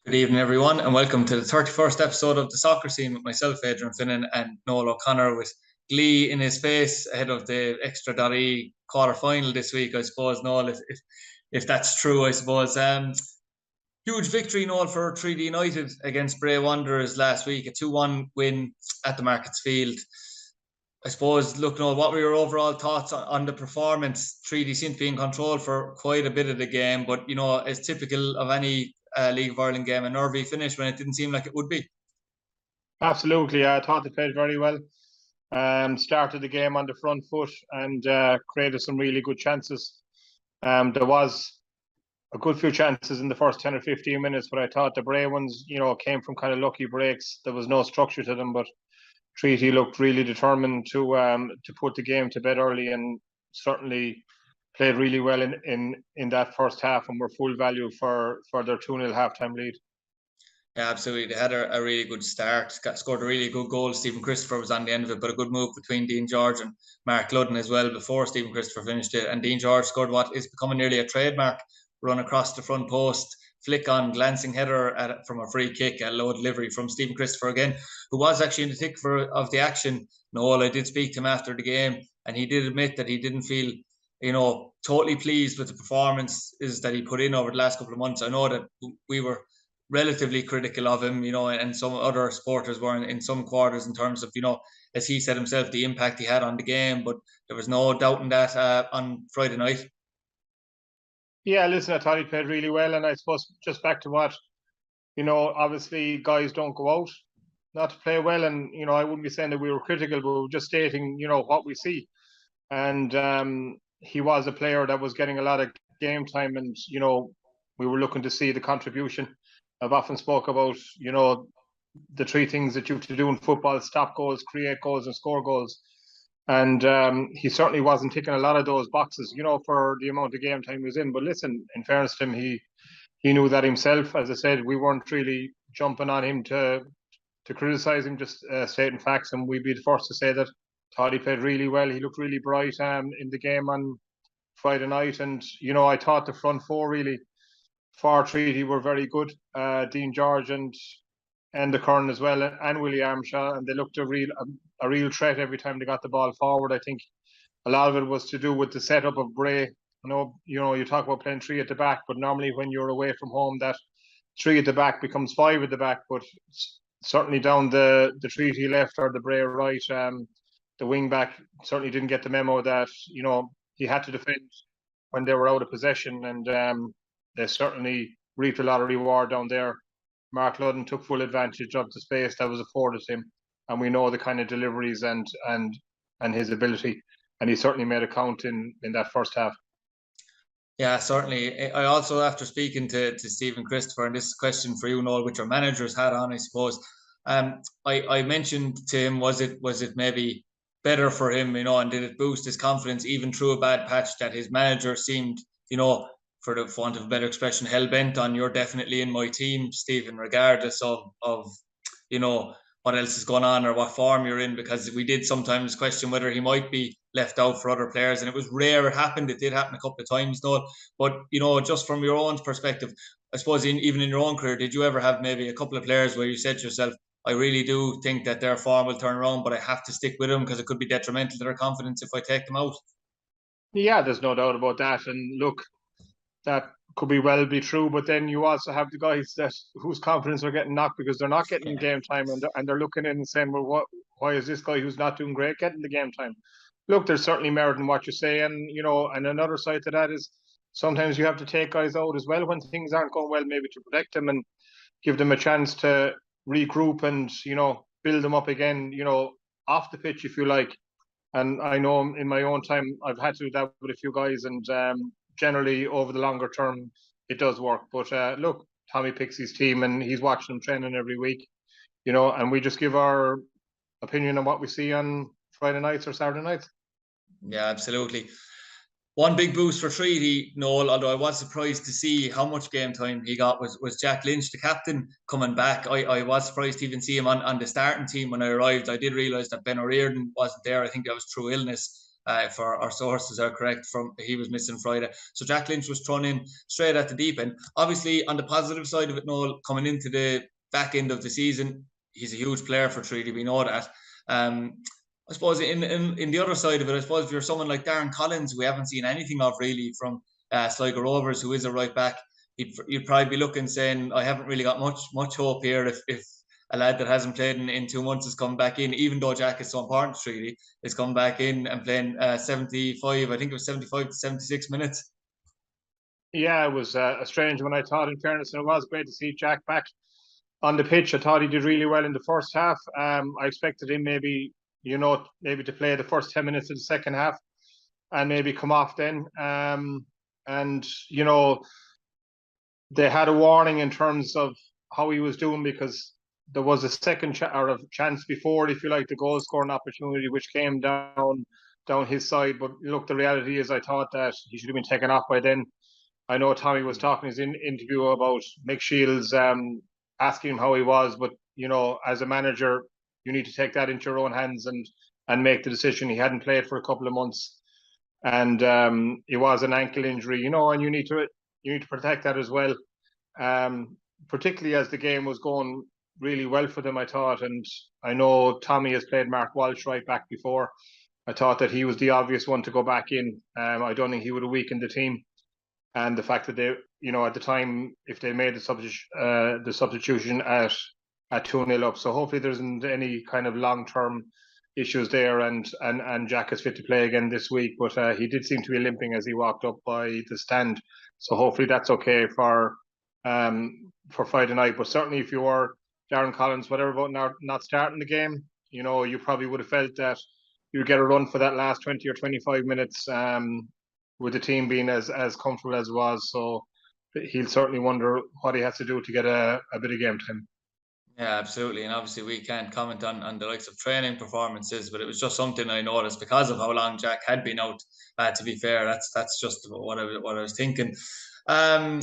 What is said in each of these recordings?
Good evening, everyone, and welcome to the 31st episode of the Soccer Scene with myself, Adrian and Noel O'Connor, with glee in his face ahead of the Extra.ie quarter-final this week, I suppose, Noel, if that's true, I suppose. Huge victory, Noel, for 3D United against Bray Wanderers last week, a 2-1 win at the Markets Field. I suppose, look, Noel, what were your overall thoughts on the performance? 3D seemed to be in control for quite a bit of the game, but, as typical of any League of Ireland game, a nervy finish when it didn't seem like it would be. Absolutely, I thought they played very well. Started the game on the front foot and created some really good chances. There was a good few chances in the first 10 or 15 minutes, but I thought the Bray ones, came from kind of lucky breaks. There was no structure to them, but Treaty looked really determined to put the game to bed early, and certainly played really well in that first half, and were full value for their 2-0 halftime lead. Yeah, absolutely. They had a really good start. Scored a really good goal. Stephen Christopher was on the end of it, but a good move between Dean George and Mark Ludden as well before Stephen Christopher finished it. And Dean George scored what is becoming nearly a trademark run across the front post, flick on, glancing header from a free kick, a low delivery from Stephen Christopher again, who was actually in the thick of the action. Noel, I did speak to him after the game, and he did admit that he didn't feel totally pleased with the performances that he put in over the last couple of months. I know that we were relatively critical of him, and some other supporters were in some quarters in terms of, as he said himself, the impact he had on the game. But there was no doubting that on Friday night. Yeah, listen, I thought he played really well, and I suppose just back to what, obviously guys don't go out not to play well, and I wouldn't be saying that we were critical, but we were just stating, what we see. And he was a player that was getting a lot of game time, and we were looking to see the contribution. I've often spoke about, the three things that you have to do in football: stop goals, create goals, and score goals. And he certainly wasn't ticking a lot of those boxes, for the amount of game time he was in. But listen, in fairness to him, he knew that himself. As I said, we weren't really jumping on him to criticise him, just stating facts. And we'd be the first to say that. Thought he played really well. He looked really bright in the game on Friday night. And, I thought the front four really for Treaty were very good. Dean George and the Curran as well, and Willie Armshaw, and they looked a real threat every time they got the ball forward. I think a lot of it was to do with the setup of Bray. You talk about playing three at the back, but normally when you're away from home, that three at the back becomes five at the back. But certainly down the Treaty left or the Bray right, the wing back certainly didn't get the memo that he had to defend when they were out of possession, and they certainly reaped a lot of reward down there. Mark Ludden took full advantage of the space that was afforded him, and we know the kind of deliveries and his ability, and he certainly made a count in that first half. Yeah, certainly. I also, after speaking to Stephen Christopher, and this is a question for you, Noel, which your managers had on, I suppose. I mentioned to him, was it maybe better for him, and did it boost his confidence even through a bad patch, that his manager seemed, for the want of a better expression, hell bent on, you're definitely in my team, Stephen, regardless of what else is going on or what form you're in, because we did sometimes question whether he might be left out for other players, and it was rare it happened. It did happen a couple of times, though. But just from your own perspective, I suppose even in your own career, did you ever have maybe a couple of players where you said to yourself, I really do think that their form will turn around, but I have to stick with them because it could be detrimental to their confidence if I take them out? Yeah, there's no doubt about that. And look, that could well be true, but then you also have the guys whose confidence are getting knocked because they're not getting game time, and they're looking in and saying, well, why is this guy who's not doing great getting the game time? Look, there's certainly merit in what you say, and and another side to that is sometimes you have to take guys out as well when things aren't going well, maybe to protect them and give them a chance to regroup and build them up again, off the pitch, if you like. And I know in my own time I've had to do that with a few guys, and generally over the longer term it does work. But look, Tommy picks his team and he's watching them training every week, and we just give our opinion on what we see on Friday nights or Saturday nights. Yeah, absolutely. One big boost for Treaty, Noel, although I was surprised to see how much game time he got, was Jack Lynch, the captain, coming back. I was surprised to even see him on the starting team when I arrived. I did realise that Ben O'Riordan wasn't there. I think that was through illness. if our sources are correct. He was missing Friday, so Jack Lynch was thrown in straight at the deep end. Obviously, on the positive side of it, Noel, coming into the back end of the season, he's a huge player for Treaty. We know that. I suppose in the other side of it, I suppose if you're someone like Darren Collins, we haven't seen anything of really from Sligo Rovers, who is a right back, you'd probably be looking saying, I haven't really got much hope here if a lad that hasn't played in 2 months has come back in, even though Jack is so important to Treaty, is come back in and playing 75, I think it was 75 to 76 minutes. Yeah, it was a strange one, I thought, in fairness, and it was great to see Jack back on the pitch. I thought he did really well in the first half. I expected him maybe to play the first 10 minutes of the second half and maybe come off then. And, they had a warning in terms of how he was doing, because there was a second chance before, if you like, the goal scoring opportunity, which came down his side. But look, the reality is, I thought that he should have been taken off by then. I know Tommy was talking in his interview about Mick Shields asking him how he was, but as a manager, you need to take that into your own hands and make the decision. He hadn't played for a couple of months, and it was an ankle injury, and you need to protect that as well. Particularly as the game was going really well for them, I thought, and I know Tommy has played Mark Walsh right back before. I thought that he was the obvious one to go back in. I don't think he would have weakened the team. And the fact that they, at the time, if they made the substitution at 2-0 up, so hopefully there isn't any kind of long-term issues there, and Jack is fit to play again this week. But he did seem to be limping as he walked up by the stand, so hopefully that's okay for Friday night. But certainly, if you were Darren Collins, whatever about not starting the game, you probably would have felt that you'd get a run for that last 20 or 25 minutes. With the team being as comfortable as it was. So he'll certainly wonder what he has to do to get a bit of game time. Yeah, absolutely. And obviously we can't comment on the likes of training performances, but it was just something I noticed because of how long Jack had been out. To be fair, that's just what I was thinking. I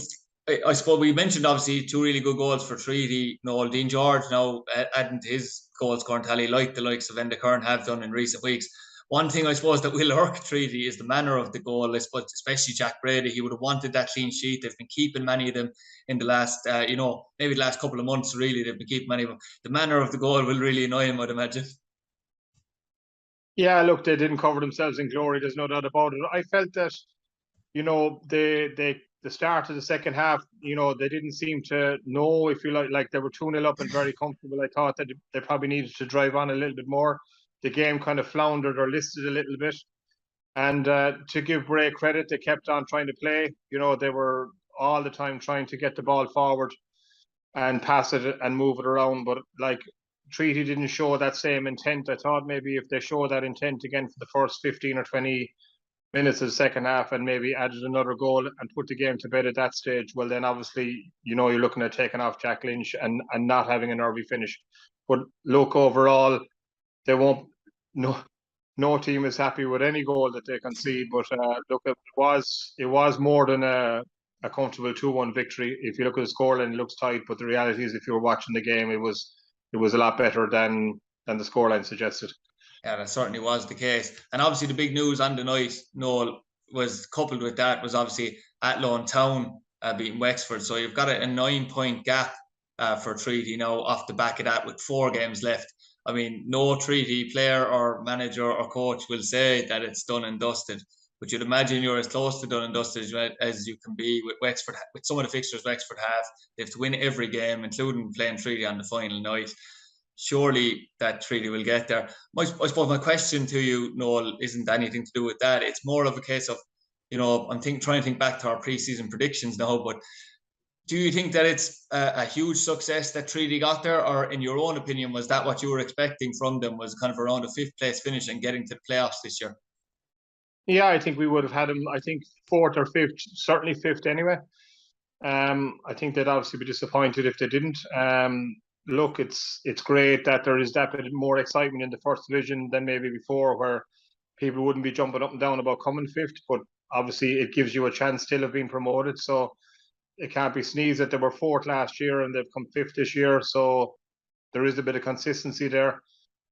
suppose we mentioned obviously 2 really good goals for Treaty. Noel, Dean George now adding to his goal scoring tally, like the likes of Enda Kern have done in recent weeks. One thing I suppose that will irk Treaty is the manner of the goal. I suppose especially Jack Brady, he would have wanted that clean sheet. They've been keeping many of them in the last, maybe the last couple of months. Really, they've been keeping many of them. The manner of the goal will really annoy him, I'd imagine. Yeah, look, they didn't cover themselves in glory. There's no doubt about it. I felt that, the start of the second half, they didn't seem to know, if you like they were 2-0 up and very comfortable. I thought that they probably needed to drive on a little bit more. The game kind of floundered or listed a little bit. And to give Bray credit, they kept on trying to play. They were all the time trying to get the ball forward and pass it and move it around. But Treaty didn't show that same intent. I thought maybe if they show that intent again for the first 15 or 20 minutes of the second half and maybe added another goal and put the game to bed at that stage, well, then obviously, you're looking at taking off Jack Lynch and not having an early finish. But look, overall, they won't. No team is happy with any goal that they concede. But look, it was more than a comfortable 2-1 victory. If you look at the scoreline, it looks tight, but the reality is, if you were watching the game, it was a lot better than the scoreline suggested. Yeah, that certainly was the case. And obviously, the big news on the night, Noel, was coupled with that was obviously Athlone Town beating Wexford. So you've got a 9-point gap for Treaty now off the back of that, with 4 games left. I mean, no Treaty player or manager or coach will say that it's done and dusted, but you'd imagine you're as close to done and dusted as you can be with Wexford. With some of the fixtures Wexford have, they have to win every game, including playing Treaty on the final night. Surely that Treaty will get there. I suppose my question to you, Noel, isn't anything to do with that. It's more of a case of, I'm trying to think back to our pre-season predictions now, but do you think that it's a huge success that Treaty got there, or in your own opinion, was that what you were expecting from them, was kind of around a 5th place finish and getting to the playoffs this year? Yeah, I think we would have had them, I think 4th or 5th, certainly 5th anyway. I think they'd obviously be disappointed if they didn't. Look, it's great that there is that bit more excitement in the first division than maybe before, where people wouldn't be jumping up and down about coming 5th, but obviously it gives you a chance still of being promoted. So it can't be sneezed that they were 4th last year and they've come 5th this year. So there is a bit of consistency there.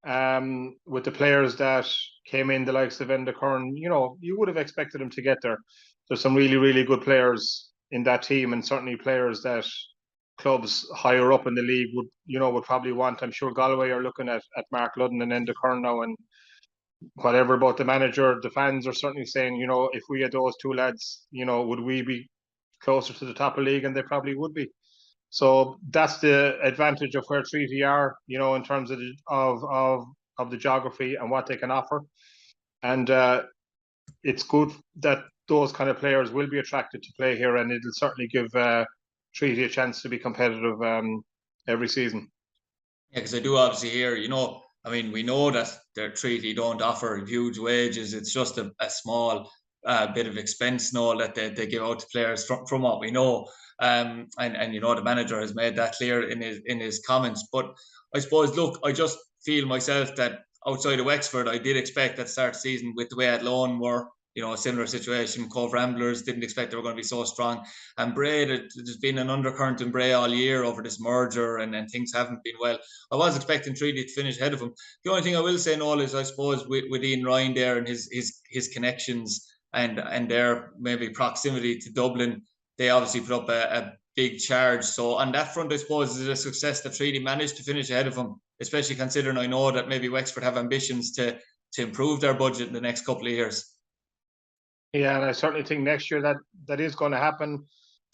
With the players that came in, the likes of Enda Curran, you know, you would have expected them to get there. There's some really, really good players in that team, and certainly players that clubs higher up in the league would probably want. I'm sure Galway are looking at Mark Ludden and Enda Curran now, and whatever about the manager, the fans are certainly saying, you know, if we had those two lads, you know, would we be closer to the top of the league? And they probably would be. So that's the advantage of where Treaty are, you know, in terms of the geography and what they can offer. And it's good that those kind of players will be attracted to play here, and it'll certainly give Treaty a chance to be competitive every season. Yeah, because I do obviously hear, you know, I mean, we know that their Treaty don't offer huge wages. It's just a small bit of expense now that they give out to players from what we know. And you know, the manager has made that clear in his comments. But I suppose, look, I just feel myself that outside of Wexford, I did expect that start of season with the way Athlone were, you know, a similar situation. Cove Ramblers didn't expect they were going to be so strong. And Bray, there's been an undercurrent in Bray all year over this merger, and things haven't been well. I was expecting Treaty to finish ahead of him. The only thing I will say, Noel, is I suppose with Ian Ryan there and his connections and their maybe proximity to Dublin, they obviously put up a big charge. So on that front, I suppose, is it a success that Treaty managed to finish ahead of him, especially considering I know that maybe Wexford have ambitions to improve their budget in the next couple of years. Yeah, and I certainly think next year that is going to happen.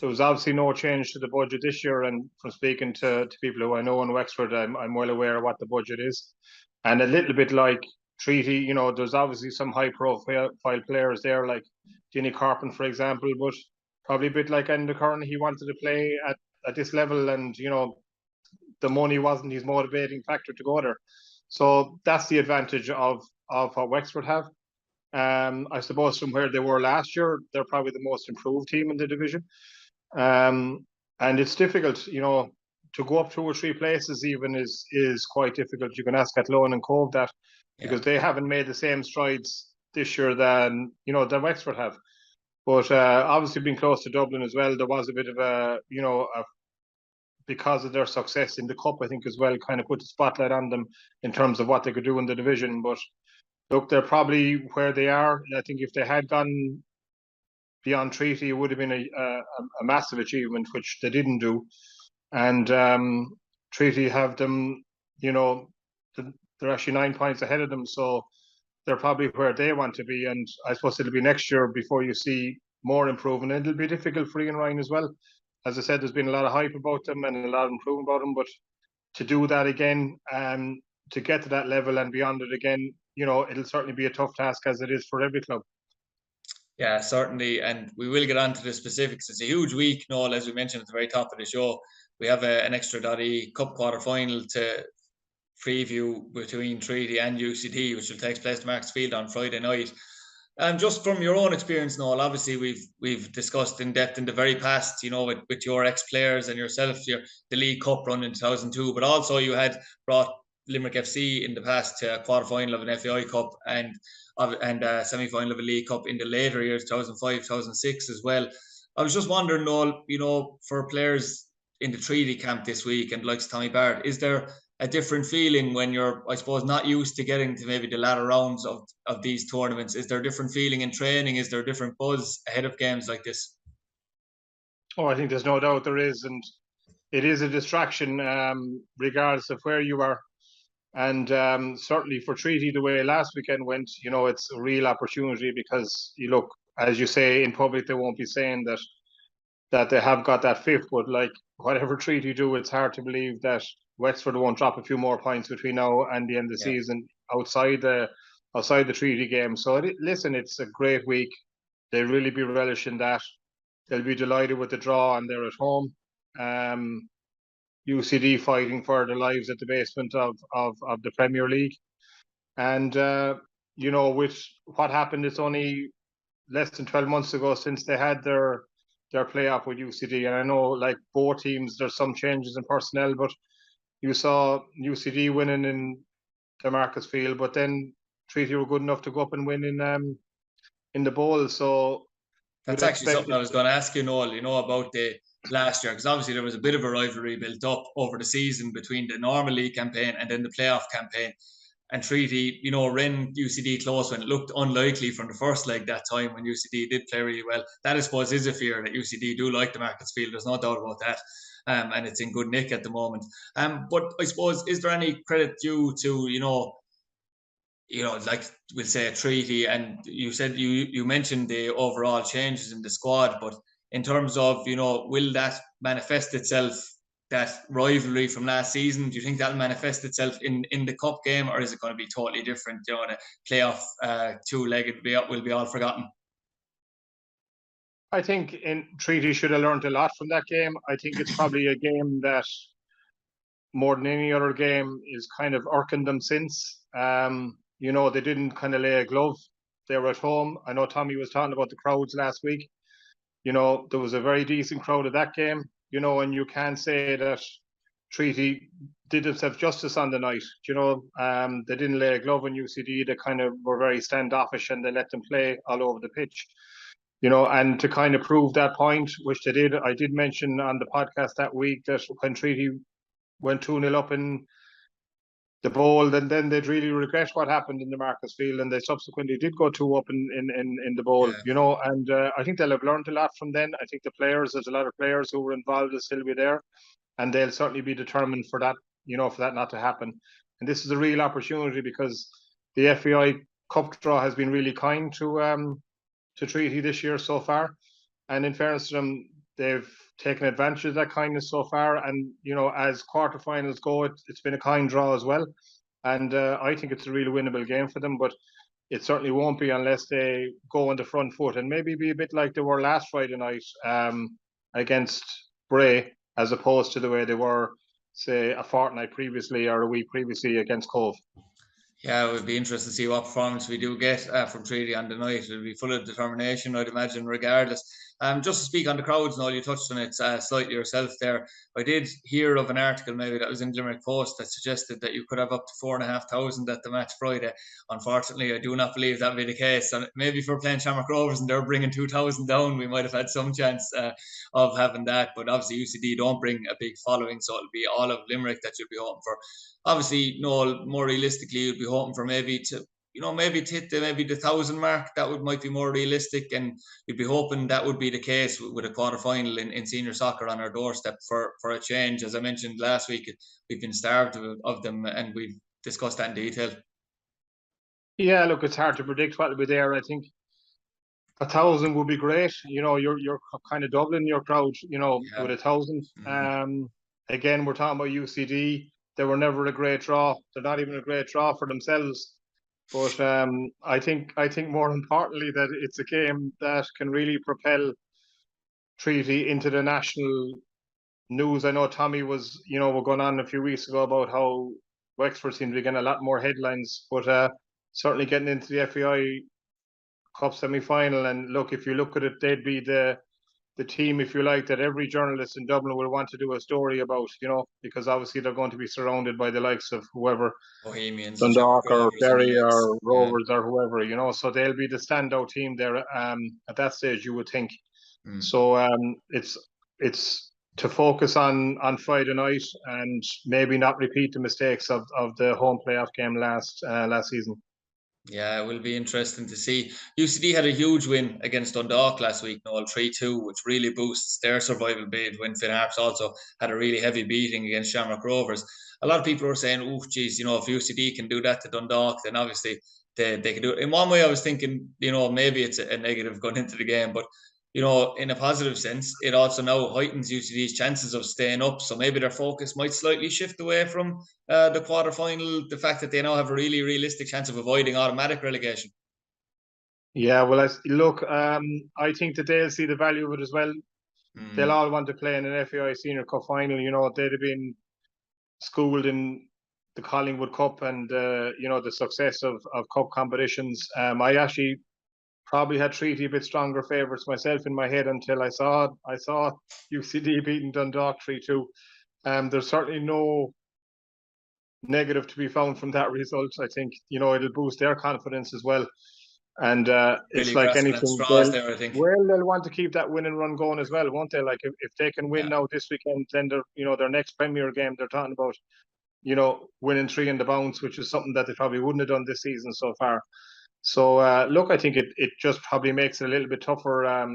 There was obviously no change to the budget this year, and from speaking to people who I know in Wexford, I'm well aware of what the budget is. And a little bit like Treaty, you know, there's obviously some high-profile players there, like Jenny Carpin, for example, but probably a bit like Enda Curran, he wanted to play at this level, and, you know, the money wasn't his motivating factor to go there. So that's the advantage of what Wexford have. I suppose from where they were last year, they're probably the most improved team in the division. And it's difficult, you know, to go up 2 or 3 places even is quite difficult. You can ask Athlone and Cove that, because they haven't made the same strides this year than Wexford have. But obviously being close to Dublin as well, there was a bit of because of their success in the Cup, I think as well, kind of put the spotlight on them in terms of what they could do in the division. But look, they're probably where they are. I think if they had gone beyond Treaty, it would have been a massive achievement, which they didn't do. And Treaty have them, you know, they're actually 9 points ahead of them. So they're probably where they want to be. And I suppose it'll be next year before you see more improvement. And it'll be difficult for Ian Ryan as well. As I said, there's been a lot of hype about them and a lot of improvement about them. But to do that again, to get to that level and beyond it again, you know, it'll certainly be a tough task, as it is for every club. Yeah, certainly. And we will get on to the specifics. It's a huge week, Noel, as we mentioned at the very top of the show. We have an Extra.ie Cup quarter-final to preview between Treaty and UCD, which will take place at Marks Field on Friday night. Just from your own experience, Noel, obviously we've discussed in depth in the very past, you know, with your ex-players and yourself, the League Cup run in 2002, but also you had brought Limerick FC in the past to a quarter-final of an FAI Cup and a semi-final of a League Cup in the later years, 2005, 2006 as well. I was just wondering, Noel, you know, for players in the Treaty camp this week and like Tommy Barrett, is there a different feeling when you're, I suppose, not used to getting to maybe the latter rounds of these tournaments? Is there a different feeling in training? Is there a different buzz ahead of games like this? Oh, I think there's no doubt there is. And it is a distraction, regardless of where you are. And certainly for Treaty, the way last weekend went, you know, it's a real opportunity, because you look, as you say, in public, they won't be saying that they have got that fifth, but like whatever Treaty do, it's hard to believe that Wexford won't drop a few more points between now and the end of the season outside the Treaty game. So listen, it's a great week. They'll really be relishing that. They'll be delighted with the draw, and they're at home. UCD fighting for their lives at the basement of the Premier League. And, you know, with what happened, it's only less than 12 months ago since they had their playoff with UCD. And I know, like both teams, there's some changes in personnel, but you saw UCD winning in the Marcus Field, but then Treaty were good enough to go up and win in the bowl. So that's actually something I was going to ask you, Noel, you know, about the last year, because obviously there was a bit of a rivalry built up over the season between the normal league campaign and then the playoff campaign. and Treaty, ran UCD close when it looked unlikely from the first leg that time when UCD did play really well. That, I suppose, is a fear that UCD do like the Markets field. There's no doubt about that. And it's in good nick at the moment. But I suppose, is there any credit due to, like we'll say a Treaty, and you said you mentioned the overall changes in the squad, but in terms of, will that manifest itself, that rivalry from last season? Do you think that'll manifest itself in the cup game, or is it going to be totally different? The playoff two-legged will be all forgotten? I think Treaty should have learned a lot from that game. I think it's probably a game that, more than any other game, is kind of irking them since. They didn't kind of lay a glove. They were at home. I know Tommy was talking about the crowds last week. There was a very decent crowd at that game. And you can't say that Treaty did themselves justice on the night. They didn't lay a glove on UCD. They kind of were very standoffish and they let them play all over the pitch. And to kind of prove that point, which they did, I did mention on the podcast that week that when Treaty went 2-0 up in the bowl, and then they'd really regret what happened in the Markets field, and they subsequently did go 2 up in the bowl, and I think they'll have learned a lot from then. I think there's a lot of players who were involved will still be there, and they'll certainly be determined for that, for that not to happen. And this is a real opportunity because the FAI Cup draw has been really kind to Treaty this year so far, and in fairness to them, they've taken advantage of that kindness so far. And as quarterfinals go, it's been a kind draw as well, and I think it's a really winnable game for them. But it certainly won't be unless they go on the front foot and maybe be a bit like they were last Friday night against Bray, as opposed to the way they were, say, a fortnight previously or a week previously against Cove. Yeah, it would be interesting to see what performance we do get from Treaty on the night. It'll be full of determination, I'd imagine, regardless. Just to speak on the crowds, Noel, you touched on it slightly yourself there. I did hear of an article maybe that was in Limerick Post that suggested that you could have up to 4,500 at the match Friday. Unfortunately, I do not believe that would be the case. And maybe if we're playing Shamrock Rovers and they're bringing 2,000 down, we might have had some chance of having that. But obviously, UCD don't bring a big following, so it'll be all of Limerick that you'll be hoping for. Obviously, Noel, more realistically, you'd be hoping for maybe to hit the 1,000 mark. That might be more realistic, and you'd be hoping that would be the case with a quarterfinal in senior soccer on our doorstep for a change. As I mentioned last week, we've been starved of them, and we've discussed that in detail. Yeah, look, it's hard to predict what will be there. I think 1,000 would be great. You're kind of doubling your crowd, with 1,000. Mm-hmm. Again, we're talking about UCD. They were never a great draw. They're not even a great draw for themselves. But I think more importantly that it's a game that can really propel Treaty into the national news. I know Tommy was, we're going on a few weeks ago about how Wexford seem to be getting a lot more headlines, but certainly getting into the FAI Cup semi-final. And look, if you look at it, they'd be the team, if you like, that every journalist in Dublin will want to do a story about, because obviously they're going to be surrounded by the likes of whoever, Bohemians, Dundalk or Derry or Rovers or whoever, so they'll be the standout team there at that stage, you would think. So it's to focus on Friday night and maybe not repeat the mistakes of the home playoff game last season. Yeah, it will be interesting to see. UCD had a huge win against Dundalk last week, Noel, 3-2, which really boosts their survival bid, when Finn Harps also had a really heavy beating against Shamrock Rovers. A lot of people were saying, oh, geez, if UCD can do that to Dundalk, then obviously they can do it. In one way, I was thinking, maybe it's a negative going into the game, but in a positive sense, it also now heightens UCD's chances of staying up. So maybe their focus might slightly shift away from the quarterfinal, the fact that they now have a really realistic chance of avoiding automatic relegation. Yeah, well, I think that they'll see the value of it as well. They'll all want to play in an FAI Senior Cup final. They'd have been schooled in the Collingwood Cup and, the success of cup competitions. I actually probably had Treaty a bit stronger favourites myself in my head until I saw UCD beating Dundalk 3-2. There's certainly no negative to be found from that result. I think it'll boost their confidence as well. And it's really like anything. There, I think. Well, they'll want to keep that winning run going as well, won't they? Like if they can win now this weekend, then their next Premier game they're talking about. winning 3 in the bounce, which is something that they probably wouldn't have done this season so far. So look, I think it just probably makes it a little bit tougher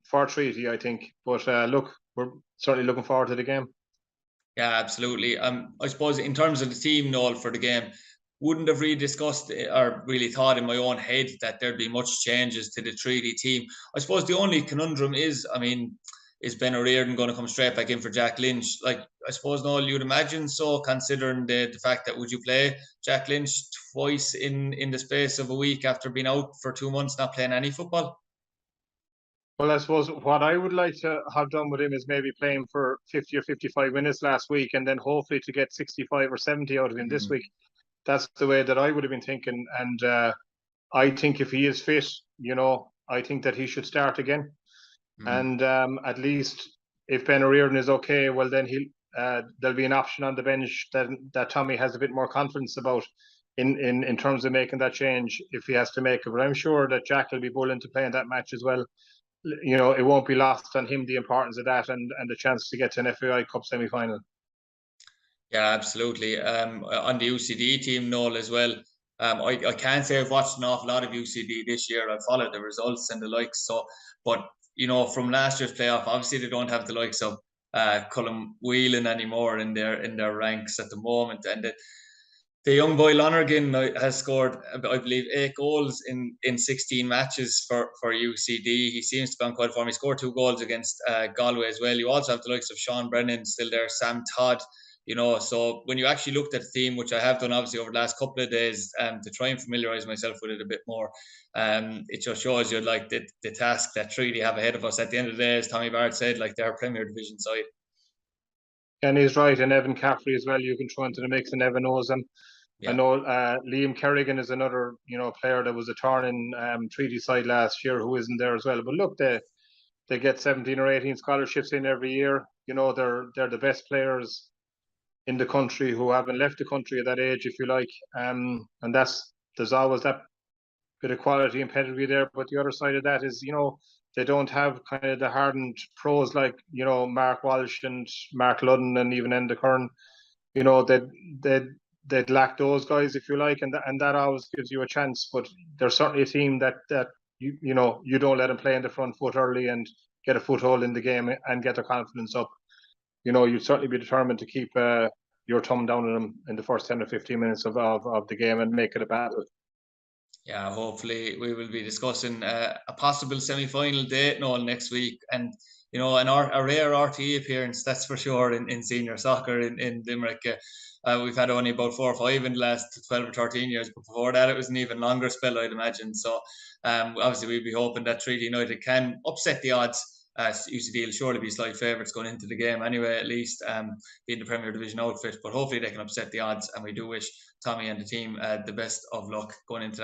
for Treaty, I think. But look, we're certainly looking forward to the game. Yeah, absolutely. I suppose in terms of the team, Noel, for the game, wouldn't have really discussed or really thought in my own head that there'd be much changes to the Treaty team. I suppose the only conundrum is, is Ben O'Riordan going to come straight back in for Jack Lynch? Like, I suppose, Noel, you'd imagine so, considering the fact that would you play Jack Lynch twice in the space of a week after being out for 2 months, not playing any football? Well, I suppose what I would like to have done with him is maybe play him for 50 or 55 minutes last week, and then hopefully to get 65 or 70 out of him this week. That's the way that I would have been thinking. And I think if he is fit, I think that he should start again. And at least if Ben O'Riordan is okay, well, then there'll be an option on the bench that Tommy has a bit more confidence about in terms of making that change if he has to make it. But I'm sure that Jack will be willing to play in that match as well. It won't be lost on him the importance of that and the chance to get to an FAI Cup semi-final. Yeah, absolutely. On the UCD team, Noel, as well. I can't say I've watched an awful lot of UCD this year. I've followed the results and the likes. So, but from last year's playoff, obviously they don't have the likes of Cullum Whelan anymore in their ranks at the moment. And the young boy Lonergan has scored, I believe, 8 goals in 16 matches for UCD. He seems to be on quite form. He scored 2 goals against Galway as well. You also have the likes of Sean Brennan still there, Sam Todd. So when you actually looked at the team, which I have done obviously over the last couple of days, to try and familiarise myself with it a bit more, it just shows you like the task that Treaty have ahead of us. At the end of the day, as Tommy Barrett said, like they're Premier Division side. And he's right, and Evan Caffrey as well. You can throw into the mix, and Evan knows him. Yeah. I know Liam Kerrigan is another player that was a turn in Treaty side last year who isn't there as well. But look, they get 17 or 18 scholarships in every year. They're the best players in the country who haven't left the country at that age, if you like. And there's always that bit of quality and pedigree there. But the other side of that is, they don't have kind of the hardened pros like, Mark Walsh and Mark Ludden and even Enda Kern. They'd lack those guys, if you like, and that always gives you a chance. But there's certainly a team that you don't let them play in the front foot early and get a foothold in the game and get their confidence up. You'd certainly be determined to keep your thumb down on them in the first 10 or 15 minutes of the game and make it a battle. Yeah, hopefully we will be discussing a possible semi-final date, Noel, next week. And, a rare RTE appearance, that's for sure, in senior soccer in Limerick. We've had only about 4 or 5 in the last 12 or 13 years, but before that it was an even longer spell, I'd imagine. So obviously we'd be hoping that Treaty United can upset the odds. UCD will surely be slight favourites going into the game anyway, at least being the Premier Division outfit, but hopefully they can upset the odds, and we do wish Tommy and the team the best of luck going into that.